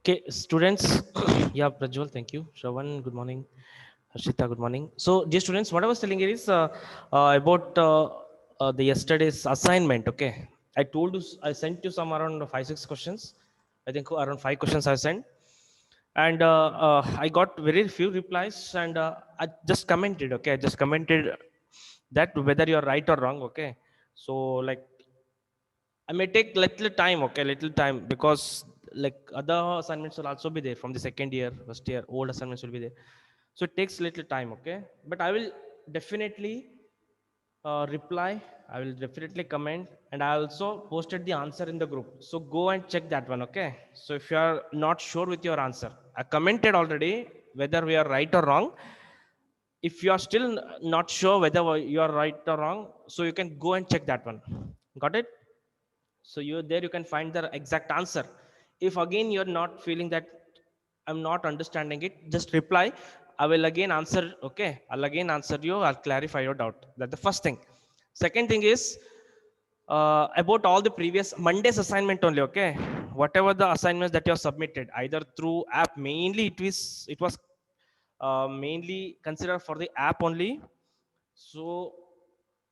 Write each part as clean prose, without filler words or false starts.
Okay, students. Yeah, Prajwal, thank you. Shravan, good morning. Harshita, good morning. So, dear students, what I was telling you is about the yesterday's assignment. Okay, I told you, I sent you some around 5 6 questions. I think around 5 questions I sent, and I got very few replies, and I just commented. Okay, I just commented that whether you're right or wrong. Okay, so like I may take little time, okay, little time because like other assignments will also be there from the second year, first year, old assignments will be there. So it takes little time, okay. But I will definitely reply. I will definitely comment, and I also posted the answer in the group. So go and check that one, okay. So if you are not sure with your answer, I commented already whether we are right or wrong. If you are still not sure whether you are right or wrong, so you can go and check that one. Got it? So you there you can find the exact answer. If again you're not feeling that I'm not understanding it, just reply. I will again answer. Okay, I'll again answer you. I'll clarify your doubt. That's the first thing. Second thing is about all the previous Monday's assignment only. Okay, whatever the assignments that you have submitted either through app, mainly it was mainly considered for the app only. So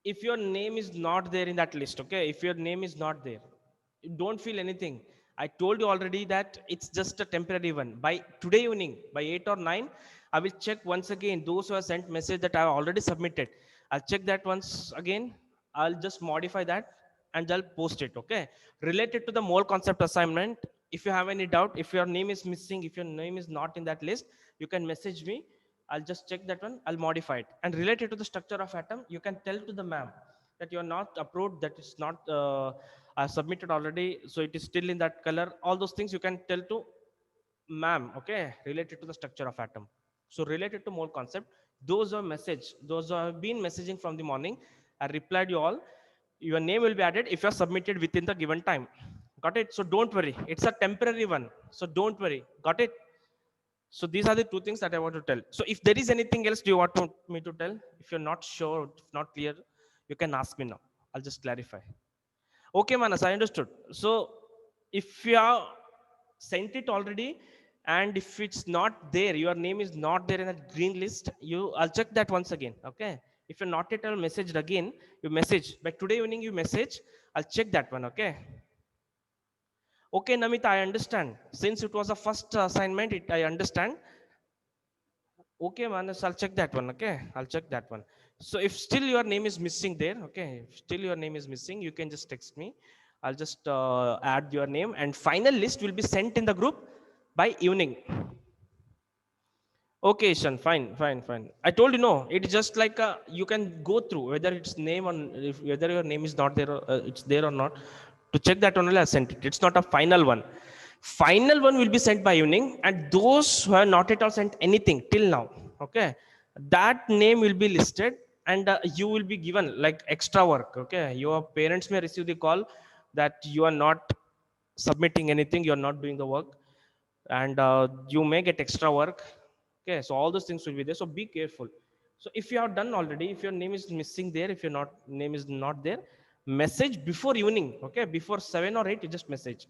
if your name is not there in that list, okay, if your name is not there, don't feel anything. I told you already that it's just a temporary one. By today evening by 8 or 9, I will check once again those who have sent message that I have already submitted. I'll check that once again. I'll just modify that and I'll post it. Okay, related to the mole concept assignment, if you have any doubt, if your name is missing, if your name is not in that list, you can message me. I'll just check that one. I'll modify it. And related to the structure of atom, you can tell to the ma'am that you're not approved, that is not submitted already, so it is still in that color. All those things you can tell to ma'am. Okay, related to the structure of atom. So related to mole concept, those are message, those who have been messaging from the morning, I replied you all. Your name will be added if you are submitted within the given time. Got it? So don't worry. It's a temporary one. So don't worry. Got it? So these are the two things that I want to tell. So if there is anything else do you want me to tell, if you're not sure, if not clear, you can ask me now. I'll just clarify. Okay, Manas, I understood. So if you have sent it already, and if it's not there, your name is not there in a green list, I'll check that once again. Okay, if you're not yet messaged again, you message by today evening, you message. I'll check that one. Okay. Okay, Namita, I understand. Since it was a first assignment, I understand. Okay, Manas, I'll check that one. Okay, I'll check that one. So if still your name is missing there, okay, if still your name is missing, you can just text me. I'll just add your name, and final list will be sent in the group by evening. Okay, Shan, fine, fine, fine. I told you no. It's just like you can go through whether it's name on if whether your name is not there, or it's there or not. To check that only, I sent it. It's not a final one. Final one will be sent by evening, and those who have not at all sent anything till now, okay, that name will be listed, and you will be given like extra work. Okay, your parents may receive the call that you are not submitting anything, you are not doing the work, and you may get extra work. Okay, so all those things will be there, so be careful. So if you have done already, if your name is missing there, if your not name is not there, message before evening. Okay, before 7 or 8, you just message.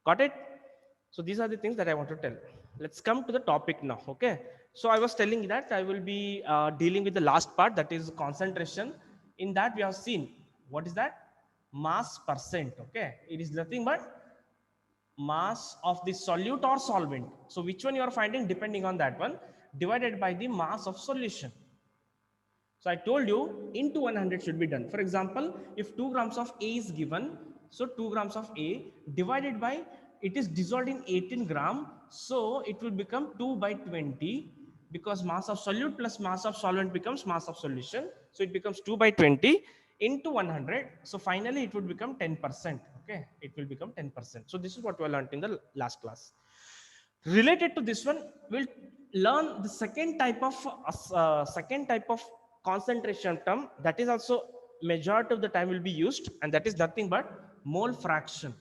Got it? So these are the things that I want to tell. Let's come to the topic now. Okay, so I was telling that I will be dealing with the last part, that is concentration. In that we have seen what is that mass percent. Okay, it is nothing but mass of the solute or solvent. So which one you are finding, depending on that one, divided by the mass of solution. So I told you into 100 should be done. For example, if 2 grams of A is given, so 2 grams of A divided by, it is dissolved in 18 gram, so it will become 2 by 20, because mass of solute plus mass of solvent becomes mass of solution. So it becomes 2 by 20 into 100. So finally it would become 10%. Okay, it will become 10%. So this is what we learned in the last class. Related to this one, we'll learn the second type of concentration term, that is also majority of the time will be used, and that is nothing but mole fraction.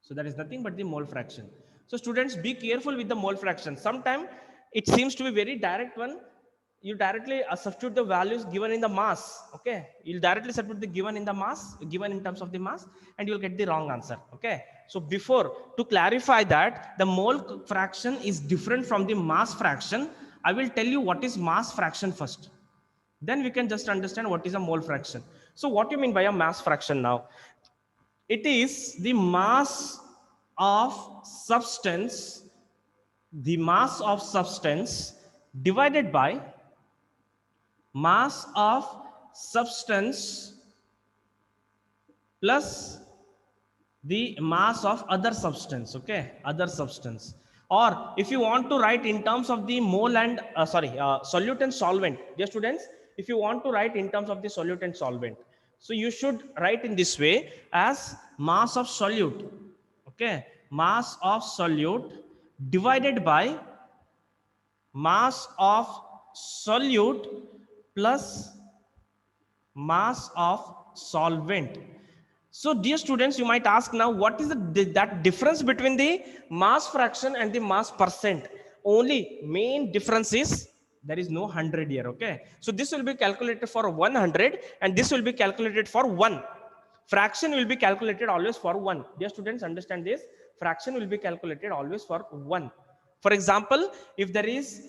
So that is nothing but the mole fraction. So students, be careful with the mole fraction. Sometimes it seems to be very direct one. You directly substitute the values given in the mass. Okay, you'll directly substitute the given in the mass, given in terms of the mass, and you'll get the wrong answer. Okay, So before, to clarify that the mole fraction is different from the mass fraction, I will tell you what is mass fraction first. Then we can just understand what is a mole fraction. So what do you mean by a mass fraction now? It is the mass of substance, the mass of substance divided by mass of substance plus the mass of other substance. Okay, other substance. Or if you want to write in terms of the mole and solute and solvent, dear students, if you want to write in terms of the solute and solvent, so you should write in this way as mass of solute. Okay, mass of solute divided by mass of solute plus mass of solvent. So dear students, you might ask now, what is that difference between the mass fraction and the mass percent? Only main difference is there is no 100 here. Okay, so this will be calculated for 100 and this will be calculated for 1. Fraction will be calculated always for 1. Dear students, understand this, fraction will be calculated always for 1. For example, if there is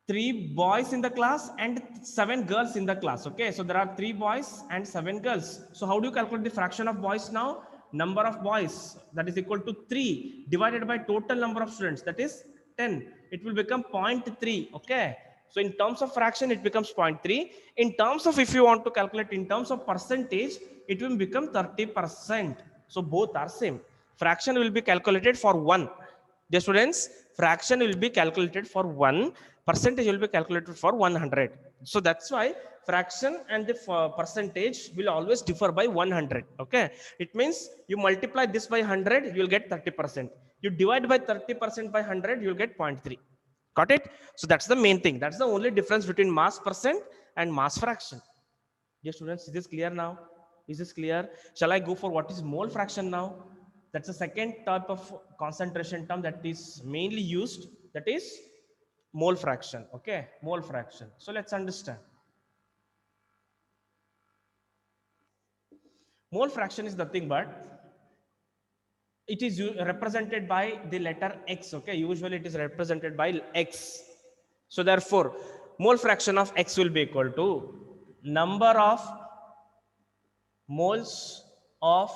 3 boys in the class and 7 girls in the class. Okay, so there are 3 boys and 7 girls. So how do you calculate the fraction of boys now? Number of boys, that is equal to 3 divided by total number of students, that is 10. It will become 0.3. Okay, so in terms of fraction it becomes 0.3. In terms of, if you want to calculate in terms of percentage, it will become 30%. So both are same. Fraction will be calculated for 1. Dear students, fraction will be calculated for 1, percentage will be calculated for 100. So that's why fraction and the percentage will always differ by 100. Okay, it means you multiply this by 100, you'll get 30%. You divide by 30% by 100, you'll get 0.3. Got it? So that's the main thing. That's the only difference between mass percent and mass fraction. Dear students, is this clear now? Is this clear? Shall I go for what is mole fraction now? That's the second type of concentration term that is mainly used, that is mole fraction. Okay, mole fraction. So let's understand. Mole fraction is nothing but it is represented by the letter X. Okay, usually it is represented by X. So therefore, mole fraction of X will be equal to number of moles of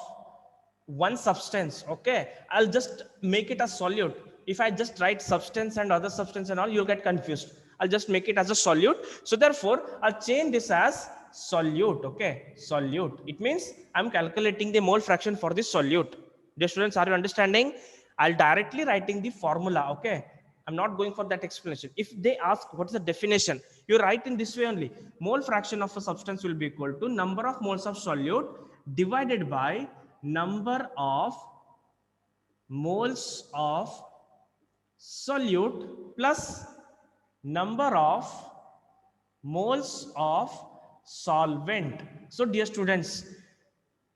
one substance. Okay, I'll just make it a solute. If I just write substance and other substance and all, you'll get confused. I'll just make it as a solute. So therefore, I'll change this as solute. Okay, solute. It means I'm calculating the mole fraction for this solute. Dear students, are you understanding? I'll directly writing the formula. Okay, I'm not going for that explanation. If they ask what is the definition, you write in this way only. Mole fraction of a substance will be equal to number of moles of solute divided by number of moles of solute plus number of moles of solvent. So dear students,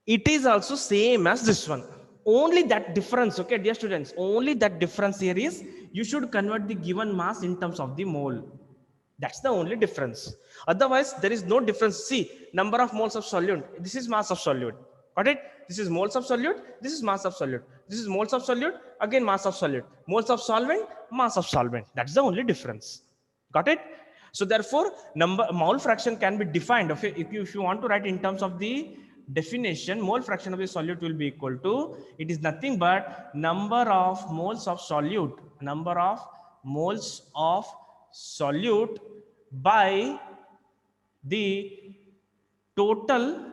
it is also same as this one. Only that difference, okay, dear students, only that difference here is you should convert the given mass in terms of the mole. That's the only difference. Otherwise, there is no difference. See, number of moles of solute. This is mass of solute. Got it? This is moles of solute. This is mass of solute. This is moles of solute. Again, mass of solute. Moles of solvent. Mass of solvent. That's the only difference. Got it? So therefore, mole fraction can be defined. Okay, if you want to write in terms of the definition, mole fraction of the solute will be equal to, it is nothing but number of moles of solute. Number of moles of solute by the total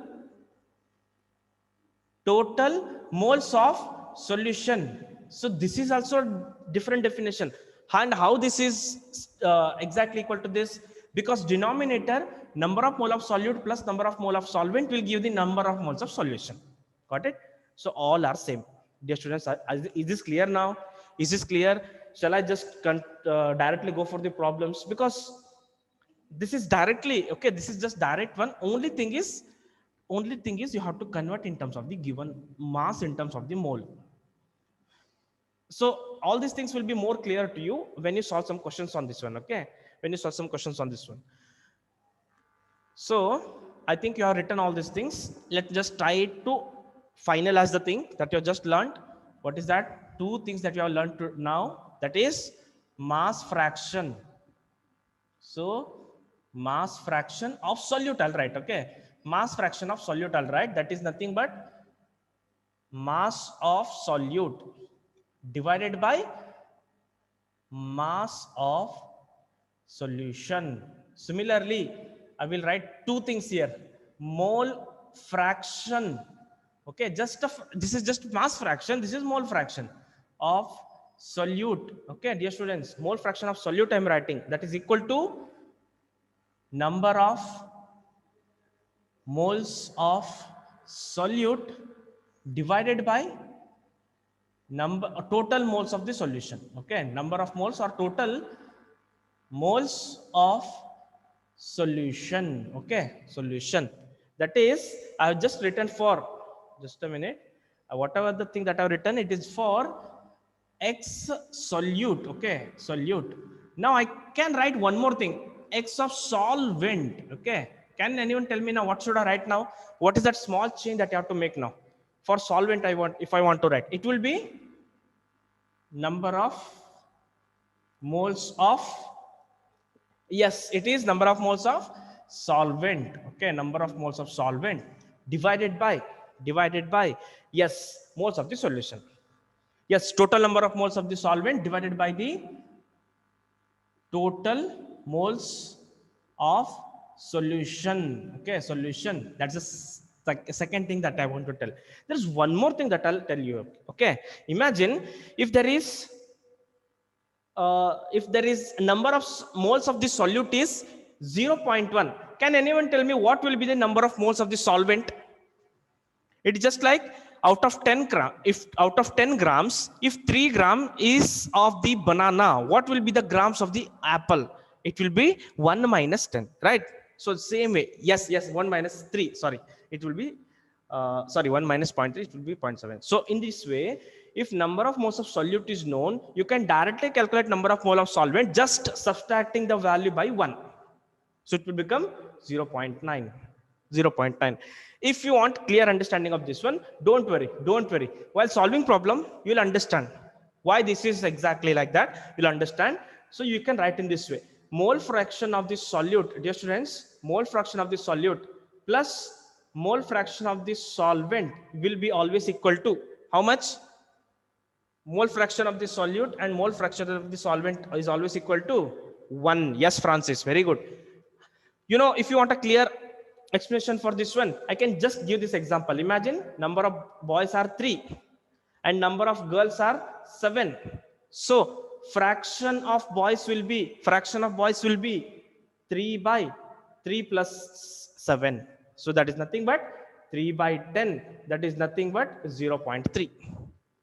moles of solution. So this is also a different definition. And how this is exactly equal to this? Because denominator, number of mole of solute plus number of mole of solvent will give the number of moles of solution. Got it? So all are same. Dear students, is this clear now? Is this clear? Shall I just directly go for the problems? Because this is directly, okay, this is just direct one. Only thing is you have to convert in terms of the given mass in terms of the mole. So all these things will be more clear to you when you solve some questions on this one. Okay, when you solve some questions on this one. So I think you have written all these things. Let's just try to final as the thing that you have just learned. What is that? Two things that you have learned now, that is mass fraction. So mass fraction of solute, I'll write, okay, mass fraction of solute, I'll write, that is nothing but mass of solute divided by mass of solution. Similarly, I will write two things here: mole fraction, okay, this is just mass fraction, this is mole fraction of solute, okay dear students. Mole fraction of solute I'm writing, that is equal to number of moles of solute divided by number total moles of the solution, okay, number of moles or total moles of solution, okay, solution. That is, I have just written for, just a minute, whatever the thing that I have written, it is for x solute, okay, solute. Now I can write one more thing, x of solvent, okay. Can anyone tell me now what should I write now? What is that small change that you have to make now? For solvent, I want, if I want to write, it will be number of moles of, yes, it is number of moles of solvent, okay, number of moles of solvent divided by yes, moles of the solution. Yes, total number of moles of the solvent divided by the total moles of solution, okay, solution. That's the second thing that I want to tell. There's one more thing that I'll tell you, okay. Imagine if there is number of moles of the solute is 0.1. Can anyone tell me what will be the number of moles of the solvent? It's just like out of 10 gram, if out of 10 grams, if 3 gram is of the banana, what will be the grams of the apple? It will be 1 minus 10, right? So same way, yes, 1 minus 3, sorry, it will be 1 minus 0.3, it will be 0.7. So in this way, if number of moles of solute is known, you can directly calculate number of mole of solvent just subtracting the value by 1. So it will become 0.9. 0.9. If you want clear understanding of this one, don't worry. While solving problem, you'll understand why this is exactly like that. You'll understand. So you can write in this way: mole fraction of the solute, dear students, mole fraction of the solute plus mole fraction of the solvent will be always equal to how much? Mole fraction of the solute and mole fraction of the solvent is always equal to 1. Yes, Francis, very good. You know, if you want a clear explanation for this one, I can just give this example. Imagine number of boys are 3 and number of girls are 7. So fraction of boys will be 3 by 3 plus 7. So that is nothing but 3 by 10. That is nothing but 0.3.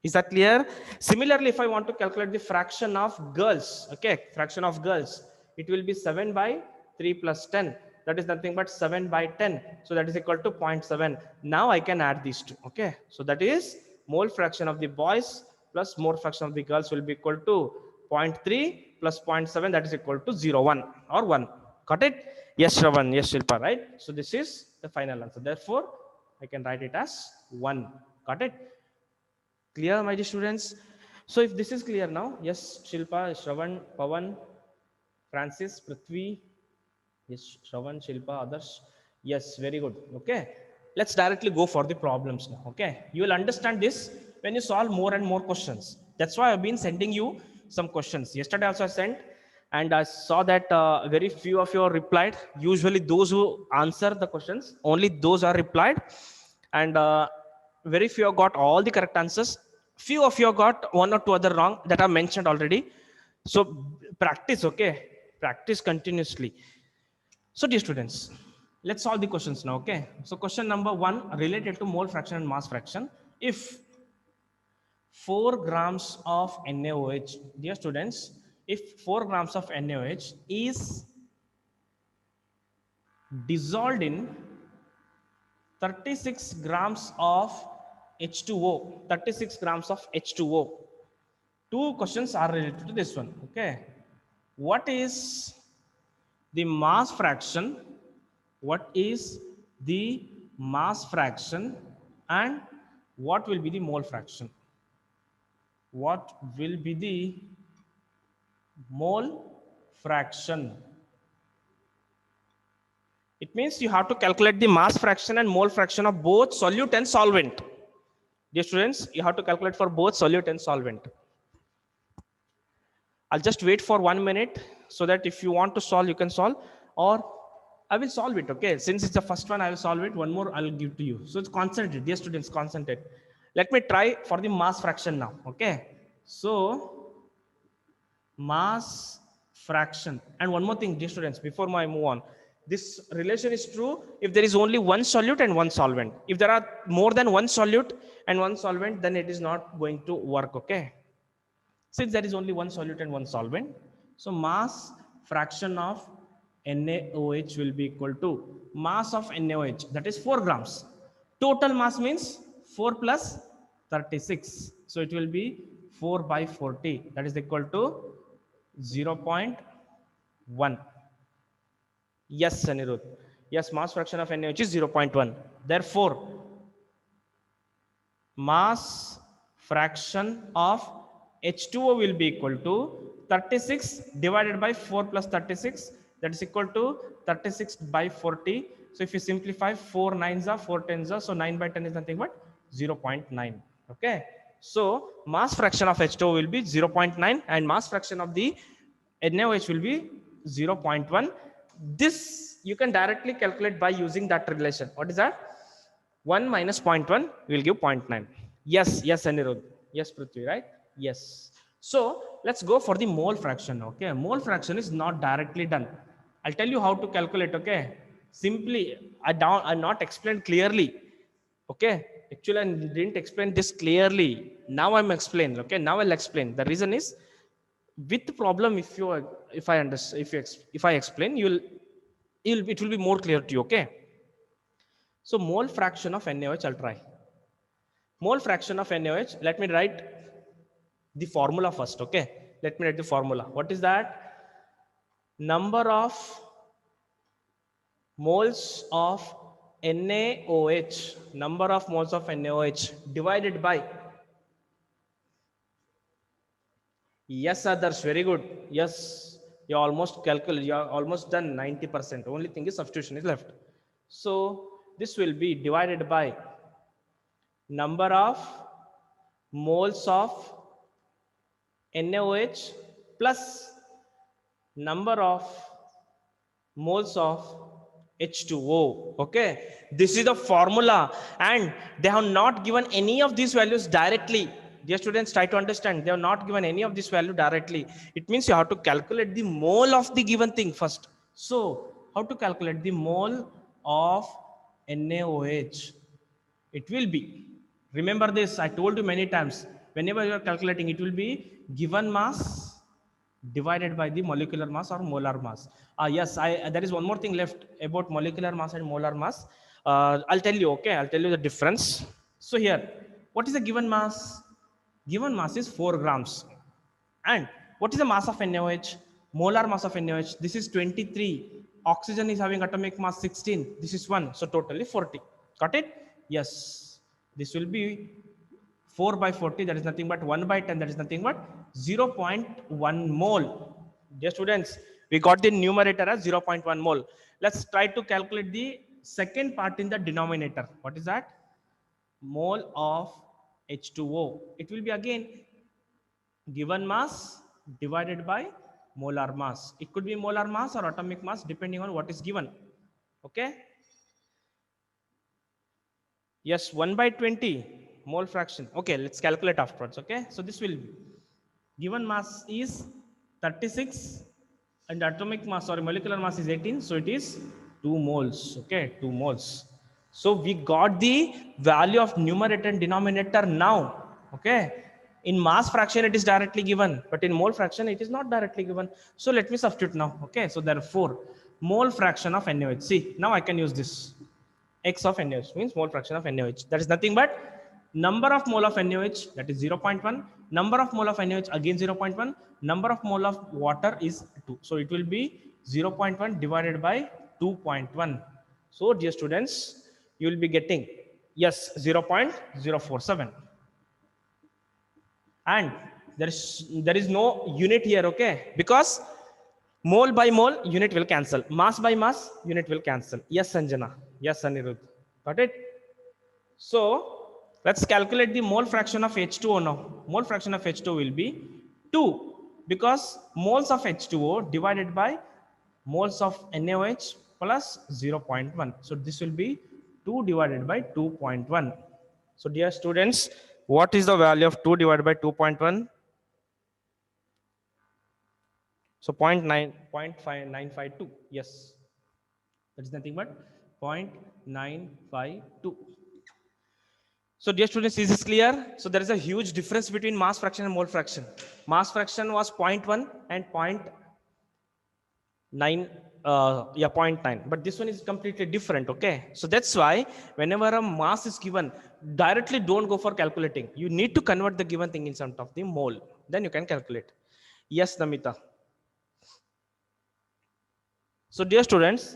Is that clear? Similarly, if I want to calculate the fraction of girls, okay, fraction of girls, it will be 7 by 3 plus 10. That is nothing but 7 by 10. So that is equal to 0.7. Now I can add these two, okay. So that is mole fraction of the boys plus mole fraction of the girls will be equal to 0.3 plus 0.7, that is equal to 0.1 or 1. Got it? Yes, Shravan. Yes, Shilpa, right? So this is the final answer. Therefore, I can write it as 1. Got it? Clear, my dear students? So if this is clear now, yes, Shilpa, Shravan, Pavan, Francis, Prithvi, yes, Shravan, Shilpa, others, yes, very good. Okay, let's directly go for the problems now. Okay, you will understand this when you solve more and more questions. That's why I've been sending you some questions. Yesterday also I sent, and I saw that very few of you are replied. Usually those who answer the questions, only those are replied, and very few got all the correct answers. Few of you got one or two other wrong that I mentioned already. So practice, okay, practice continuously. So dear students, let's solve the questions now, okay. So question number 1 related to mole fraction and mass fraction. If 4 grams of NaOH, dear students, if 4 grams of NaOH is dissolved in 36 grams of H2O, 36 grams of H2O. Two questions are related to this one, okay. What is the mass fraction? What is the mass fraction and what will be the mole fraction? What will be the mole fraction? It means you have to calculate the mass fraction and mole fraction of both solute and solvent. Dear students, you have to calculate for both solute and solvent. I'll just wait for 1 minute so that if you want to solve, you can solve, or I will solve it. Okay, since it's the first one, I will solve it. One more I'll give to you. So it's concentrate, dear students, concentrate. Let me try for the mass fraction now. Okay, so mass fraction, and one more thing, dear students, before I move on, this relation is true if there is only one solute and one solvent. If there are more than one solute and one solvent, then it is not going to work. Okay, since there is only one solute and one solvent, so mass fraction of NaOH will be equal to mass of NaOH, that is 4 grams. Total mass means 4 plus 36. So it will be 4 by 40, that is equal to 0.1. Yes, Anirudh. Yes, mass fraction of NaOH is 0.1. Therefore, mass fraction of H2O will be equal to 36 divided by 4 plus 36, that is equal to 36 by 40. So if you simplify, 4 9s are 4 10s are, so 9 by 10 is nothing but 0.9. Okay, so mass fraction of H2O will be 0.9 and mass fraction of the NaOH will be 0.1. This you can directly calculate by using that relation. What is that? 1 minus 0.1 will give 0.9. Yes, yes, Anirudh. Yes, Prithvi, right? Yes. So let's go for the mole fraction. Okay, mole fraction is not directly done. I'll tell you how to calculate. Okay, simply I not explained clearly. Okay, actually I didn't explain this clearly. Now I'm explaining. Okay, now I'll explain. The reason is with the problem. If I understand, if I explain, it will be more clear to you. Okay. So mole fraction of NaOH, I'll try. Mole fraction of NaOH, let me write the formula first. Okay, let me write the formula. What is that? Number of moles of NaOH, number of moles of NaOH divided by, yes others, very good. Yes, you almost calculate, you are almost done 90%. Only thing is substitution is left. So this will be divided by number of moles of NaOH plus number of moles of H2O. Okay, this is the formula, and they have not given any of these values directly. Dear students, try to understand, they have not given any of this value directly. It means you have to calculate the mole of the given thing first. So how to calculate the mole of NaOH? It will be, remember this, I told you many times, whenever you are calculating, it will be given mass divided by the molecular mass or molar mass. Yes, there is one more thing left about molecular mass and molar mass. I'll tell you. Okay, I'll tell you the difference. So here, what is the given mass? Given mass is 4 grams. And what is the mass of NaOH? Molar mass of NaOH, this is 23. Oxygen is having atomic mass 16. This is 1. So totally 40. Got it? Yes. This will be 4 by 40. That is nothing but 1 by 10. That is nothing but 0.1 mole. Dear students, we got the numerator as 0.1 mole. Let's try to calculate the second part in the denominator. What is that? Mole of H2O. It will be again given mass divided by molar mass. It could be molar mass or atomic mass depending on what is given. Okay. Yes, 1 by 20 mole fraction. Okay, let's calculate afterwards. Okay, so this will be given mass is 36 and atomic mass or molecular mass is 18, so it is 2 moles. Okay, 2 moles. So we got the value of numerator and denominator now. Okay, in mass fraction it is directly given, but in mole fraction it is not directly given. So let me substitute now. Okay, so therefore mole fraction of NaOH, see now I can use this. X of NaOH means mole fraction of NaOH. That is nothing but number of mole of NaOH, that is 0.1. Number of mole of NaOH, again 0.1. Number of mole of water is 2. So it will be 0.1 divided by 2.1. So dear students, you will be getting Yes, 0.047. And there is no unit here, okay, because mole by mole unit will cancel, mass by mass unit will cancel. Yes, Sanjana. Yes, Anirudh. Got it? So let's calculate the mole fraction of H2O now. Mole fraction of H2O will be 2, because moles of H2O divided by moles of NaOH plus 0.1. So this will be 2 divided by 2.1. So dear students, what is the value of 2 divided by 2.1? So 0.5952. Yes, that's nothing but 0.952. So dear students, is this clear? So there is a huge difference between mass fraction and mole fraction. Mass fraction was 0.1 and 0.9, yeah, 0.9, but this one is completely different, okay? So that's why whenever a mass is given, directly don't go for calculating. You need to convert the given thing in front of the mole, then you can calculate. Yes, Namita. So dear students,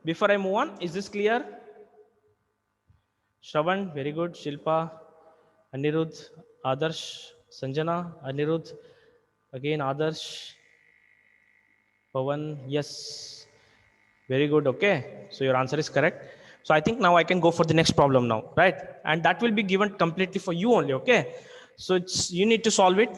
before I move on, is this clear? Shravan, very good. Shilpa, Anirudh, Adarsh, Sanjana, Anirudh, again Adarsh, Pavan, yes, very good. Okay, so your answer is correct. So I think now I can go for the next problem now, right? And that will be given completely for you only. Okay, so it's you need to solve it.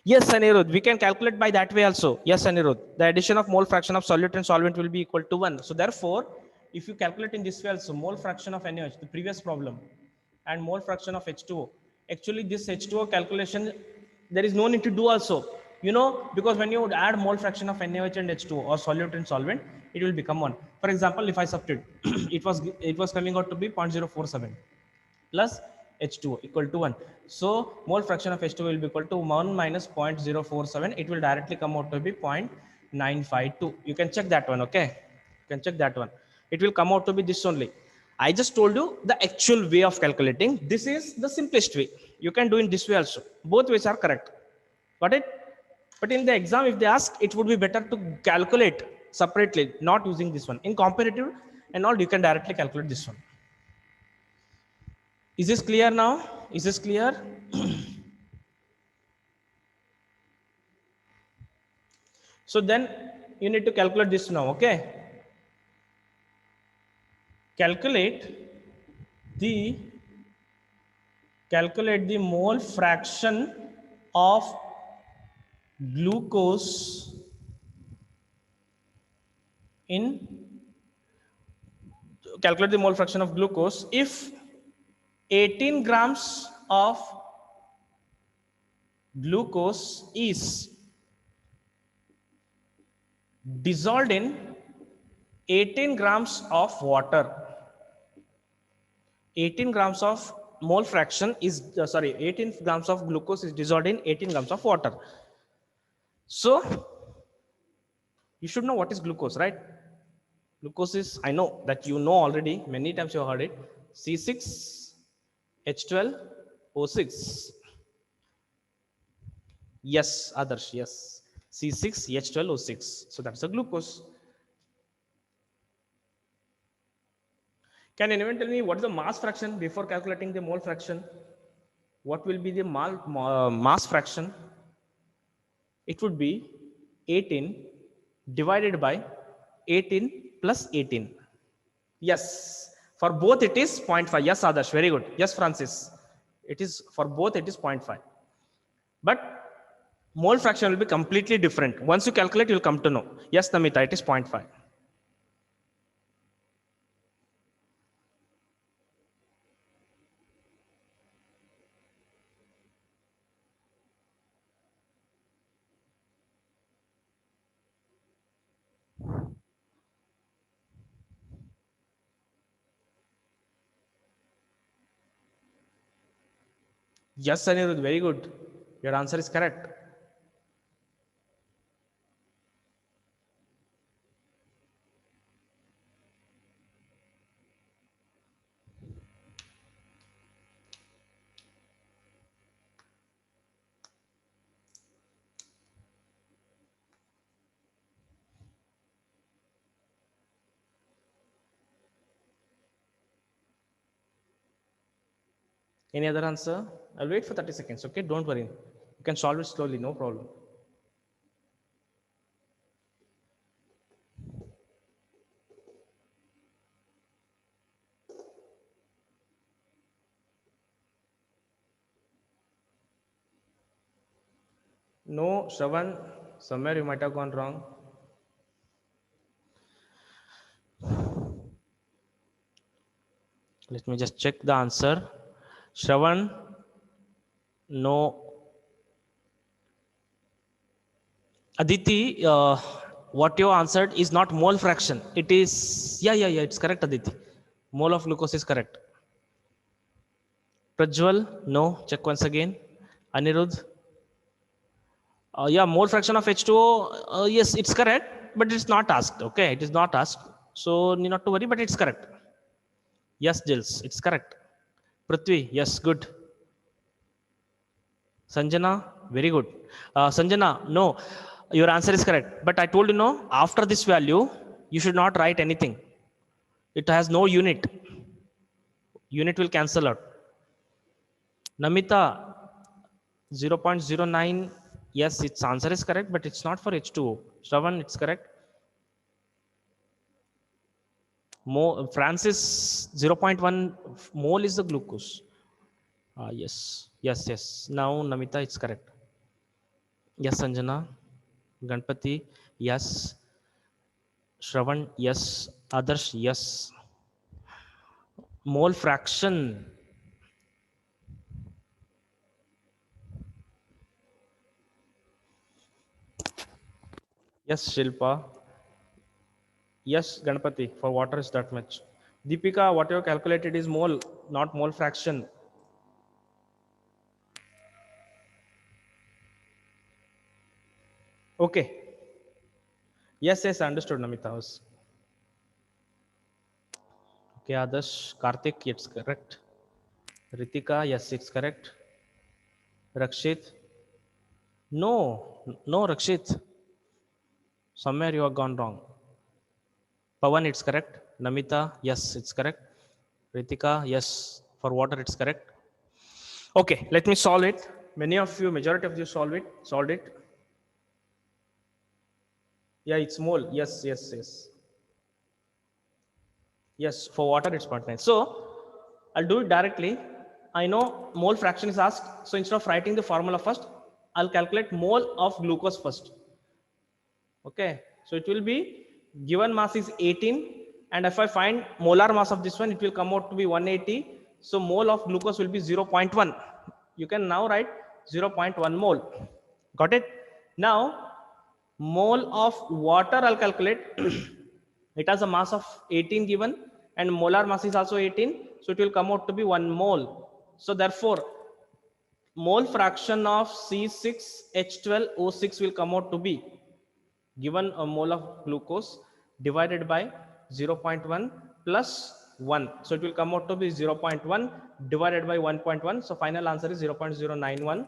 Yes, Anirudh, we can calculate by that way also. Yes, Anirudh, the addition of mole fraction of solute and solvent will be equal to 1. So therefore, if you calculate in this way also, mole fraction of NaOH, the previous problem, and mole fraction of H2O, actually this H2O calculation, there is no need to do also. You know, because when you would add mole fraction of NaOH and H2O or solute and solvent, it will become 1. For example, if I substitute, it was coming out to be 0.047 plus H2O equal to 1. So mole fraction of H2O will be equal to 1 minus 0.047. It will directly come out to be 0.952. You can check that one, okay? You can check that one. It will come out to be this only. I just told you the actual way of calculating. This is the simplest way. You can do in this way also. Both ways are correct. Got it? But in the exam, if they ask, it would be better to calculate separately, not using this one. In comparative and all, you can directly calculate this one. Is this clear now? Is this clear? So then you need to calculate this now, okay? Calculate the mole fraction of glucose in calculate the mole fraction of glucose if 18 grams of glucose is dissolved in 18 grams of water. 18 grams of mole fraction is 18 grams of glucose is dissolved in 18 grams of water. So you should know what is glucose, right? Glucose is, I know that you know already, many times you have heard it, C6H12O6. Yes, others, yes, C6H12O6. So that's a glucose. Can anyone tell me what is the mass fraction before calculating the mole fraction? What will be the mass fraction? It would be 18 divided by 18 plus 18. Yes, for both it is 0.5. Yes, Adarsh, very good. Yes, Francis, it is for both it is 0.5, but mole fraction will be completely different. Once you calculate, you'll come to know. Yes, Namita, it is 0.5. Yes, Anirudh, very good. Your answer is correct. Any other answer? I'll wait for 30 seconds, okay? Don't worry. You can solve it slowly, no problem. No, Shravan, somewhere you might have gone wrong. Let me just check the answer. Shravan, no. Aditi, what you answered is not mole fraction. It is, yeah, it's correct, Aditi. Mole of glucose is correct. Prajwal, no. Check once again. Anirudh, yeah, mole fraction of H2O, yes, it's correct, but it's not asked. Okay, it is not asked. So, need not to worry, but it's correct. Yes, Jils, it's correct. Prithvi, yes, good. Sanjana, very good. Sanjana, no, your answer is correct. But I told you no, after this value, you should not write anything. It has no unit. Unit will cancel out. Namita, 0.09. Yes, its answer is correct, but it's not for H2O. Shravan, it's correct. Francis, 0.1 mole is the glucose. Yes. Now, Namita, it's correct. Yes, Sanjana. Ganpati, yes. Shravan, yes. Others, yes. Mole fraction. Yes, Shilpa. Yes, Ganpati, for water is that much. Deepika, what you have calculated is mole, not mole fraction. Okay. Yes, I understood, Namita. Okay, Adarsh, Karthik, it's correct. Ritika, yes, it's correct. Rakshit, no, Rakshit. Somewhere you have gone wrong. Pawan, it's correct. Namita, yes, it's correct. Ritika, yes, for water, it's correct. Okay, let me solve it. Many of you, majority of you solved it. Yeah, it's mole. Yes. Yes, for water, it's 0.9. So, I'll do it directly. I know mole fraction is asked. So, instead of writing the formula first, I'll calculate mole of glucose first. Okay, so it will be given mass is 18, and if I find molar mass of this one, it will come out to be 180. So mole of glucose will be 0.1. You can now write 0.1 mole. Got it? Now mole of water I'll calculate. It has a mass of 18 given, and molar mass is also 18, so it will come out to be 1 mole. So therefore mole fraction of C6H12O6 will come out to be, given a mole of glucose, divided by 0.1 plus 1. So it will come out to be 0.1 divided by 1.1. So final answer is 0.091.